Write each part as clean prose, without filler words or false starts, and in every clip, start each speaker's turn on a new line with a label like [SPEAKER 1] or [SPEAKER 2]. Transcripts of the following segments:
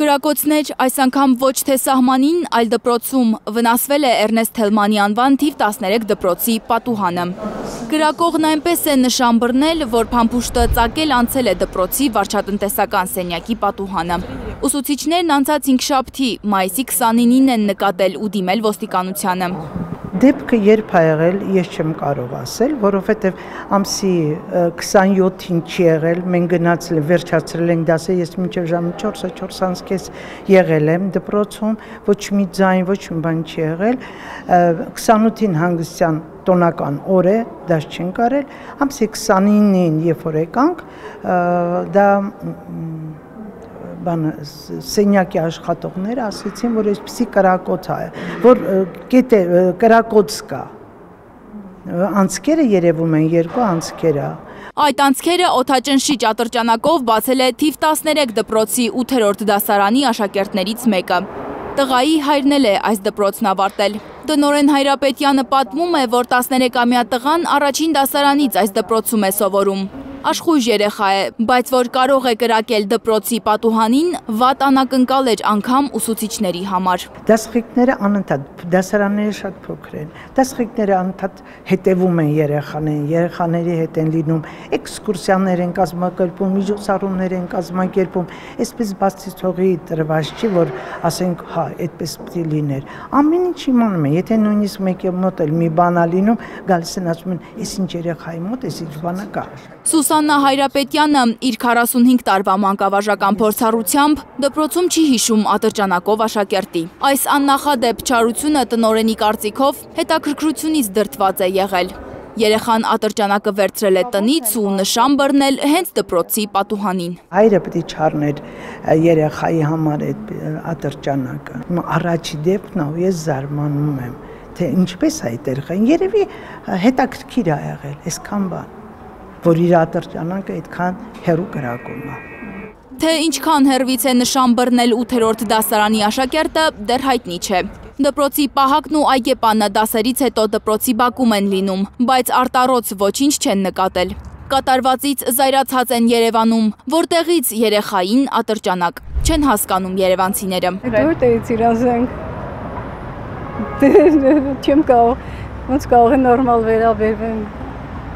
[SPEAKER 1] Կրակոցներ այս անգամ ոչ թե սահմանին, այլ դպրոցում վնասվել է Էրնեստ Թելմանի անվան թիվ 13 դպրոցի պատուհանը։ Կրակողն այնպես է նշան բռնել, որ փամփուշտը ծակել անցել է դպրոցի վարչատնտեսական սենյակի պատուհանը։ Ուսուցիչներն անցած հինգշաբթի մայիսի 29-ին են նկատել ու դիմել ոստիկանությանը։
[SPEAKER 2] Դեպքը երբ ա եղել, ես չեմ կարող ասել, որովհետև ամսի 27-ին չի եղել, մենք գնացել վերջացրել ենք դասը, ես մինչև ժամը 4-4:30 եղել եմ դպրոցում, ոչ մի ձայն, ոչ մի բան չի եղել, 28-ին հանգստյան տոնական օր է, դաս չենք արել, ամսի 29-ին երբ որ եկանք, դա սենյակի աշխատողները ասեցին, որ այսպիսի կրակոց է, որ կրակոց կա, անցքերը երևում են, երկու անցքերը։
[SPEAKER 1] Այդ անցքերը օդաճնշիչ ատրճանակով բացել է թիվ 13 դպրոցի 8-րդ դասարանի աշակերտներից մեկը։ Տղայի հայրն էլ է այս դպրոցն ավարտել։ Տնօրեն Հայրապետյանը պատմում է, որ 13-ամյա տղան առաջին դասարանից այս դպրոցում է սովորում։ Աշխույժ երեխա է, բայց որ կարող է կրակել դպրոցի պատուհանին, վատ անակնկալ էր անգամ ուսուցիչների համար։
[SPEAKER 2] Դասղիկները անընդհատ, դասարանները շատ փոքր են, դասղիկները անընդհատ հետևում են երեխաների հետ են լինում, էքսկուրսիաներ են կազմակերպում, միջոցառումներ են կազմակերպում, այսպես բացի թողի տրված չի, որ ասենք, հա, այդպես պիտի լիներ։ Ամեն ինչ իմանում են, եթե նույնիսկ մեկի մոտ էլ մի բան ա լինում, գալիս են ասում են, այս ինչ երեխայի մոտ, այս ինչ բան կա։
[SPEAKER 1] Սուսաննա Հայրապետյանը իր 45 տարվա մանկավարժական փորձառությամբ դպրոցում չի հիշում ատրճանակով աշակերտի։ Այս աննախադեպ չարությունը տնօրենի կարծիքով հետաքրքրությունից դրդված է եղել։ Երեխան ատրճանակը վերցրել է տնից ու նշան բռնել հենց դպրոցի պատուհանին։
[SPEAKER 2] Հայրը պետք է չառներ երեխայի համար այդ ատրճանակը։ Առաջի դեպքն է, ես զարմանում եմ, թե ինչպես է այդ երեխան, երևի հետաքրքիր ա եղել, այսքան բան, որ իր ատրճանակը այդքան հեռու կրակում է։
[SPEAKER 1] Թե ինչքան հեռվից է նշան բռնել 8-րդ դասարանի աշակերտը, դեռ հայտնի չէ։ Դպրոցի պահակն ու այգեպանը դասերից հետո դպրոցի բակում են լինում, բայց արտառոց ոչինչ չեն նկատել։ Կատարվածից զայրացած են Երևանում, որտեղից երեխային ատրճանակ չեն հասկանում երևանցիները։
[SPEAKER 3] Որտեղից իրազենք, չեմ կարող, ոնց կարող է նորմալ վերաբերվեն,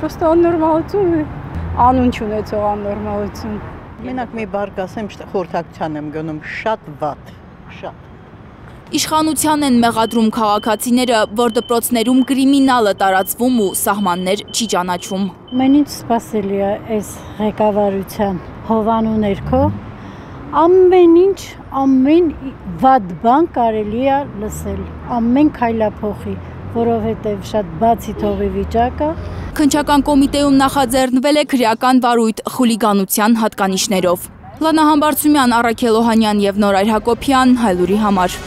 [SPEAKER 3] պրոստը աննորմալություն է, անուն չունեցող աննորմալություն։
[SPEAKER 4] Մենակ մի բառ կասեմ, խորհրդակցության եմ գնում, շատ վատ, շատ։
[SPEAKER 1] Իշխանության են մեղադրում քաղաքացիները, որ դպրոցներում կրիմինալը տարածվում ու սահմաններ չի ճանաչում։
[SPEAKER 5] Մենից սպասելի է այս ղեկավարության հովանու ներքո, ամեն ինչ, ամեն վատ բան կարելի է լսել, ամեն քայլափոխի, որովհետև շատ բացի թողի վիճակը։
[SPEAKER 1] Քննչական կոմիտեում նախաձեռնվել է քրեական վարույթ խուլիգանության հատկանիշներով։ Լանա Համբարձումյան, Առաքել Օհանյան և Նորայր Հակոբյան, Հայլուրի համար։